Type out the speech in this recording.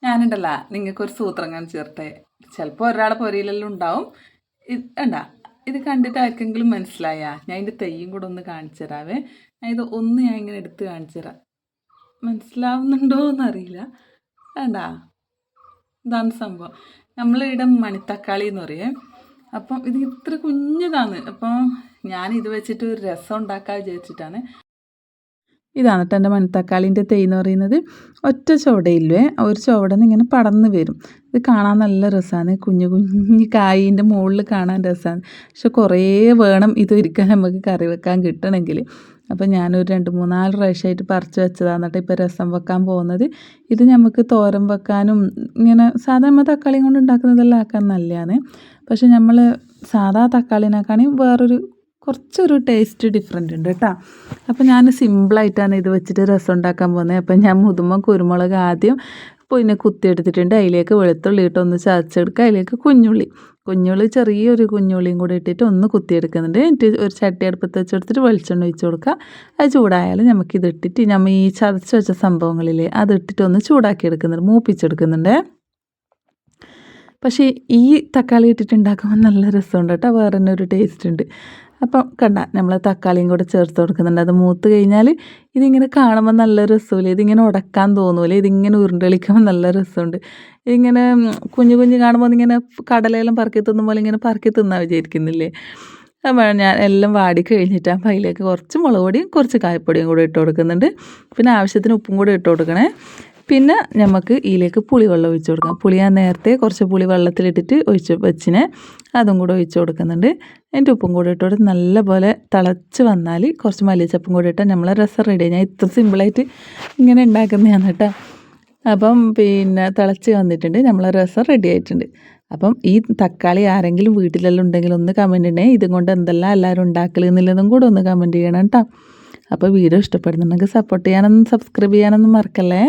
ഞാനുണ്ടല്ല നിങ്ങൾക്കൊരു സൂത്രം കാണിച്ചു തരട്ടെ. ചിലപ്പോൾ ഒരാളെ പൊരയിലെല്ലാം ഉണ്ടാവും. വേണ്ട, ഇത് കണ്ടിട്ട് ആർക്കെങ്കിലും മനസ്സിലായാ ഞാൻ ഇതിൻ്റെ തെയ്യും കൂടെ ഒന്ന് കാണിച്ചു തരാവേ. ഞാൻ ഇങ്ങനെ എടുത്ത് കാണിച്ചു തരാം. മനസ്സിലാവുന്നുണ്ടോ എന്നറിയില്ല. വേണ്ട, ഇതാണ് സംഭവം. നമ്മളിവിടെ മണിത്തക്കാളി എന്ന് പറയേ. അപ്പം ഇത് ഇത്ര കുഞ്ഞതാണ്. അപ്പം ഞാനിത് വെച്ചിട്ട് ഒരു രസം ഉണ്ടാക്കാൻ വിചാരിച്ചിട്ടാണ്. ഇതാണ് കേട്ടോ എൻ്റെ മണിത്തക്കാളിൻ്റെ തൈ എന്ന് പറയുന്നത്. ഒറ്റ ചുവടയില്ലേ, ഒരു ചുവട നിന്ന് ഇങ്ങനെ പടർന്ന് വരും. ഇത് കാണാൻ നല്ല രസമാണ്. കുഞ്ഞു കുഞ്ഞു കായിൻ്റെ മുകളിൽ കാണാൻ രസമാണ്. പക്ഷെ കുറേ വേണം ഇതൊരിക്കൽ നമുക്ക് കറി വെക്കാൻ കിട്ടണമെങ്കിൽ. അപ്പം ഞാനൊരു 2-3-4 പ്രാവശ്യമായിട്ട് പറിച്ച് വെച്ചതാണ് കേട്ടോ ഇപ്പോൾ രസം വെക്കാൻ പോകുന്നത്. ഇത് നമുക്ക് തോരൻ വെക്കാനും ഇങ്ങനെ സാധാരണ തക്കാളിയും കൊണ്ട് ഉണ്ടാക്കുന്നതെല്ലാം ആക്കാൻ നല്ലതാണ്. പക്ഷെ നമ്മൾ സാധാ തക്കാളിനേക്കാളും വേറൊരു കുറച്ചൊരു ടേസ്റ്റ് ഡിഫറെൻ്റ് ഉണ്ട് കേട്ടോ. അപ്പോൾ ഞാൻ സിമ്പിളായിട്ടാണ് ഇത് വെച്ചിട്ട് രസം ഉണ്ടാക്കാൻ പോകുന്നത്. അപ്പം ഞാൻ കുരുമുളക് ആദ്യം പിന്നെ കുത്തിയെടുത്തിട്ടുണ്ട്. അതിലേക്ക് വെളുത്തുള്ളി ഇട്ട് ഒന്ന് ചതച്ചെടുക്കുക. അതിലേക്ക് കുഞ്ഞുള്ളി ചെറിയൊരു കുഞ്ഞുള്ളിയും കൂടി ഇട്ടിട്ട് ഒന്ന് കുത്തിയെടുക്കുന്നുണ്ട്. എന്നിട്ട് ഒരു ചട്ടി അടുപ്പത്ത് വെച്ചെടുത്തിട്ട് വെളിച്ചെണ്ണ ഒഴിച്ച് കൊടുക്കുക. അത് ചൂടായാലും നമുക്കിതിട്ടിട്ട് നമ്മൾ ഈ ചതച്ച് വെച്ച സംഭവങ്ങളില്ലേ അതിട്ടിട്ട് ഒന്ന് ചൂടാക്കി എടുക്കുന്നുണ്ട്, മൂപ്പിച്ചെടുക്കുന്നുണ്ട്. പക്ഷേ ഈ തക്കാളി ഇട്ടിട്ടുണ്ടാക്കുമ്പോൾ നല്ല രസമുണ്ട് കേട്ടോ, വേറെ തന്നെ ഒരു ടേസ്റ്റ് ഉണ്ട്. അപ്പം കണ്ട നമ്മൾ തക്കാളിയും കൂടെ ചേർത്ത് കൊടുക്കുന്നുണ്ട്. അത് മൂത്ത് കഴിഞ്ഞാൽ ഇതിങ്ങനെ കാണുമ്പോൾ നല്ല രസമില്ലേ, ഇതിങ്ങനെ ഉടക്കാൻ തോന്നൂലേ, ഇതിങ്ങനെ ഉരുണ്ടളിക്കുമ്പോൾ നല്ല രസമുണ്ട്. ഇതിങ്ങനെ കുഞ്ഞു കുഞ്ഞു കാണുമ്പോൾ ഇങ്ങനെ കടലയെല്ലാം പറക്കി തിന്നും പോലെ ഇങ്ങനെ പറക്കി തിന്നാൻ വിചാരിക്കുന്നില്ലേ. അപ്പോൾ ഞാൻ എല്ലാം വാടി കഴിഞ്ഞിട്ട് അപ്പം അതിലേക്ക് കുറച്ച് മുളക് പൊടിയും കുറച്ച് കായപ്പൊടിയും കൂടെ ഇട്ട് കൊടുക്കുന്നുണ്ട്. പിന്നെ ആവശ്യത്തിന് ഉപ്പും കൂടെ ഇട്ട് കൊടുക്കണേ. പിന്നെ നമുക്ക് ഇതിലേക്ക് പുളിവെള്ളം ഒഴിച്ച് കൊടുക്കാം. പുളി ഞാൻ നേരത്തെ കുറച്ച് പുളി വെള്ളത്തിലിട്ടിട്ട് വെച്ചിനെ അതും കൂടെ ഒഴിച്ച് കൊടുക്കുന്നുണ്ട്. അതിൻ്റെ ഉപ്പും കൂടെ ഇട്ട് കൊടുത്ത് നല്ലപോലെ തിളച്ച് വന്നാൽ കുറച്ച് മല്ലിച്ചപ്പും കൂടെ ഇട്ടാൽ നമ്മളെ രസം റെഡി. ഞാൻ ഇത്ര സിമ്പിളായിട്ട് ഇങ്ങനെ ഉണ്ടാക്കുന്നതാണ് കേട്ടോ. അപ്പം പിന്നെ തിളച്ച് വന്നിട്ടുണ്ട്, നമ്മളെ രസം റെഡി ആയിട്ടുണ്ട്. അപ്പം ഈ തക്കാളി ആരെങ്കിലും വീട്ടിലെല്ലാം ഉണ്ടെങ്കിൽ ഒന്ന് കമൻറ്റ് ചെയ്യണേ. ഇതും കൊണ്ട് എന്തെല്ലാം എല്ലാവരും ഉണ്ടാക്കലെന്നുള്ളതും കൂടെ ഒന്ന് കമൻറ്റ് ചെയ്യണം കേട്ടോ. അപ്പോൾ വീഡിയോ ഇഷ്ടപ്പെടുന്നുണ്ടെങ്കിൽ സപ്പോർട്ട് ചെയ്യാനൊന്നും സബ്സ്ക്രൈബ് ചെയ്യാനൊന്നും മറക്കല്ലേ.